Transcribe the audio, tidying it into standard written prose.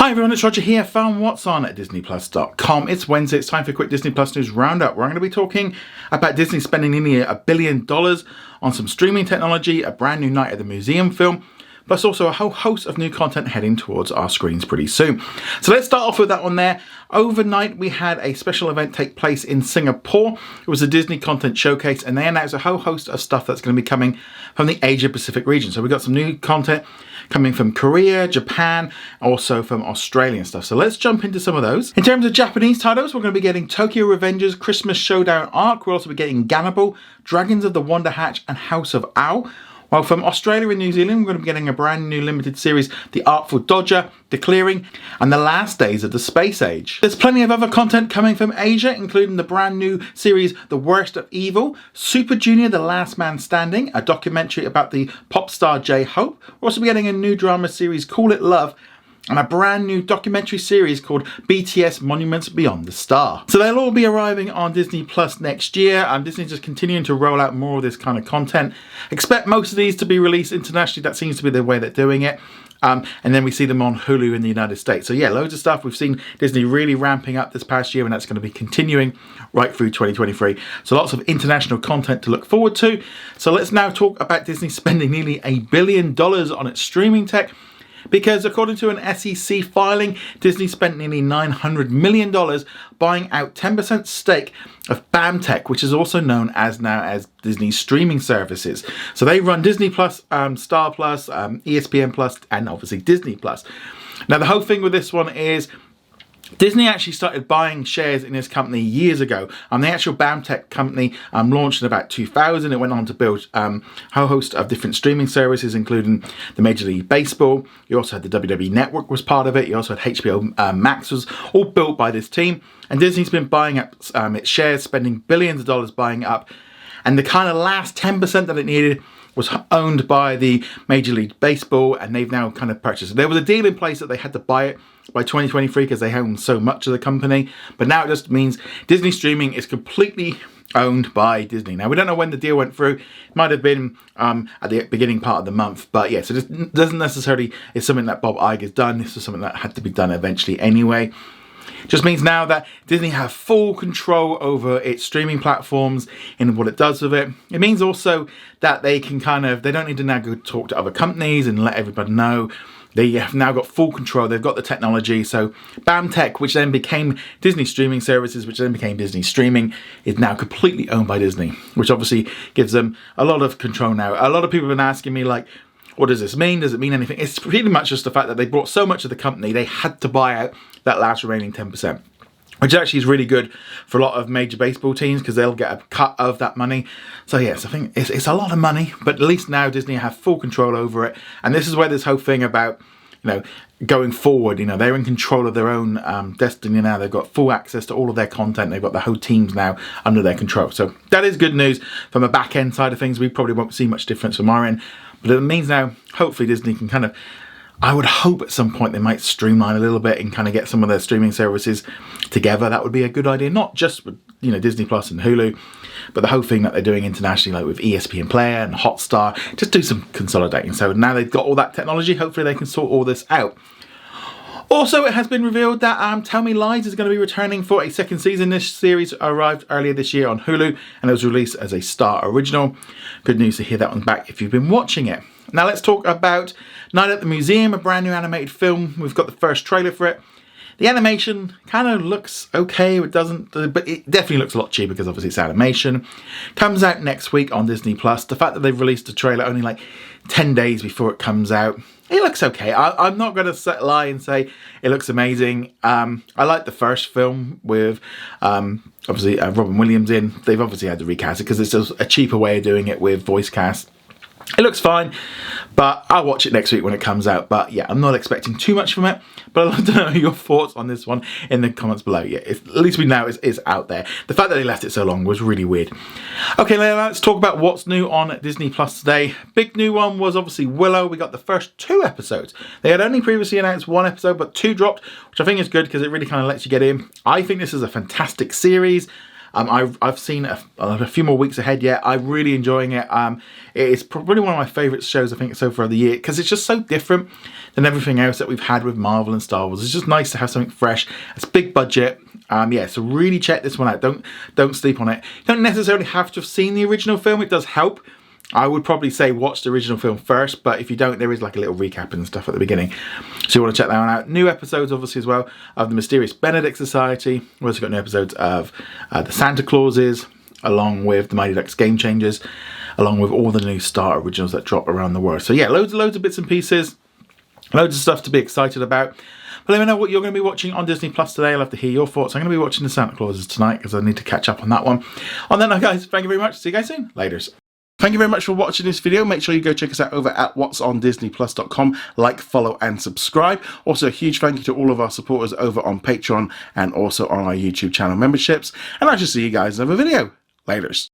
Hi everyone, it's Roger here from What's On at disneyplus.com. It's Wednesday, it's time for a quick Disney Plus News Roundup, where I'm going to be talking about Disney spending nearly $1 billion on some streaming technology, a brand new Night at the Museum film, plus also a whole host of new content heading towards our screens pretty soon. So let's start off with that one there. Overnight, we had a special event take place in Singapore. It was a Disney Content Showcase, and they announced a whole host of stuff that's going to be coming from the Asia Pacific region. So we got some new content coming from Korea, Japan, also from Australian stuff. So let's jump into some of those. In terms of Japanese titles, we're going to be getting Tokyo Revengers Christmas Showdown Arc. We'll also be getting Ganable, Dragons of the Wonder Hatch, and House of Owl. While from Australia and New Zealand, we're going to be getting a brand new limited series, The Artful Dodger, The Clearing, and The Last Days of the Space Age. There's plenty of other content coming from Asia, including the brand new series, The Worst of Evil, Super Junior, The Last Man Standing, a documentary about the pop star J-Hope. We're also getting a new drama series, Call It Love, and a brand new documentary series called BTS Monuments Beyond the Star. So they'll all be arriving on Disney Plus next year, and Disney's just continuing to roll out more of this kind of content. Expect most of these to be released internationally. That seems to be the way they're doing it. And then we see them on Hulu in the United States. So yeah, loads of stuff. We've seen Disney really ramping up this past year, and that's going to be continuing right through 2023. So lots of international content to look forward to. So let's now talk about Disney spending nearly $1 billion on its streaming tech. Because according to an SEC filing, Disney spent nearly $900 million buying out 10% stake of Bamtech, which is also known as now as Disney Streaming Services. So they run Disney Plus, Star Plus, ESPN Plus, and obviously Disney Plus. Now the whole thing with this one is Disney actually started buying shares in this company years ago. The actual Bamtech company launched in about 2000. It went on to build a whole host of different streaming services, including the Major League Baseball. You also had the WWE Network was part of it. You also had HBO Max, was all built by this team. And Disney's been buying up its shares, spending billions of dollars buying it up. And the kind of last 10% that it needed was owned by the Major League Baseball, and they've now kind of purchased it. There was a deal in place that they had to buy it by 2023 because they own so much of the company, but now it just means Disney Streaming is completely owned by Disney. Now we don't know when the deal went through. It might have been at the beginning part of the month, but yeah, so this doesn't necessarily is something that Bob Iger's done. This was something that had to be done eventually anyway. Just means now that Disney have full control over its streaming platforms and what it does with it. It means also that they can they don't need to now go talk to other companies and let everybody know. They have now got full control. They've got the technology. So Bamtech, which then became Disney Streaming Services, which then became Disney Streaming, is now completely owned by Disney, which obviously gives them a lot of control now. A lot of people have been asking me, like, what does this mean? Does it mean anything? It's pretty much just the fact that they bought so much of the company, they had to buy out that last remaining 10%. Which actually is really good for a lot of major baseball teams because they'll get a cut of that money. So yes, I think it's a lot of money, but at least now Disney have full control over it. And this is where this whole thing about, going forward, they're in control of their own destiny now. They've got full access to all of their content. They've got the whole teams now under their control. So that is good news from a back end side of things. We probably won't see much difference from our end, but it means now hopefully Disney can I would hope at some point they might streamline a little bit and get some of their streaming services together. That would be a good idea, not just with Disney Plus and Hulu, but the whole thing that they're doing internationally, like with ESPN Player and Hotstar, just do some consolidating. So now they've got all that technology, hopefully they can sort all this out. Also, it has been revealed that Tell Me Lies is going to be returning for a second season. This series arrived earlier this year on Hulu, and it was released as a Star original. Good news to hear that one back if you've been watching it. Now let's talk about Night at the Museum, a brand new animated film. We've got the first trailer for it. The animation kind of looks okay. It doesn't, but it definitely looks a lot cheaper because obviously it's animation. Comes out next week on Disney Plus. The fact that they've released the trailer only like 10 days before it comes out, it looks okay. I'm not going to lie and say it looks amazing. I like the first film with obviously Robin Williams in. They've obviously had to recast it because it's just a cheaper way of doing it with voice cast. It looks fine, but I'll watch it next week when it comes out. But yeah, I'm not expecting too much from it. But I'd love to know your thoughts on this one in the comments below. Yeah, at least we know it's out there. The fact that they left it so long was really weird. Okay, let's talk about what's new on Disney Plus today. Big new one was obviously Willow. We got the first 2 episodes. They had only previously announced 1 episode, but 2 dropped, which I think is good because it really kind of lets you get in. I think this is a fantastic series. I've seen a few more weeks ahead yet. I'm really enjoying it. It's probably one of my favourite shows, I think, so far of the year, because it's just so different than everything else that we've had with Marvel and Star Wars. It's just nice to have something fresh. It's big budget. Yeah, so really check this one out. Don't sleep on it. You don't necessarily have to have seen the original film. It does help. I would probably say watch the original film first, but if you don't, there is like a little recap and stuff at the beginning. So you want to check that one out. New episodes, obviously, as well, of the Mysterious Benedict Society. We've also got new episodes of the Santa Clauses, along with the Mighty Ducks Game Changers, along with all the new Star originals that drop around the world. So yeah, loads of bits and pieces. Loads of stuff to be excited about. But let me know what you're going to be watching on Disney Plus today. I'll love to hear your thoughts. I'm going to be watching the Santa Clauses tonight because I need to catch up on that one. On that note, guys, thank you very much. See you guys soon. Laters. Thank you very much for watching this video. Make sure you go check us out over at whatsondisneyplus.com. Like, follow and subscribe. Also a huge thank you to all of our supporters over on Patreon and also on our YouTube channel memberships. And I shall see you guys in another video. Laters.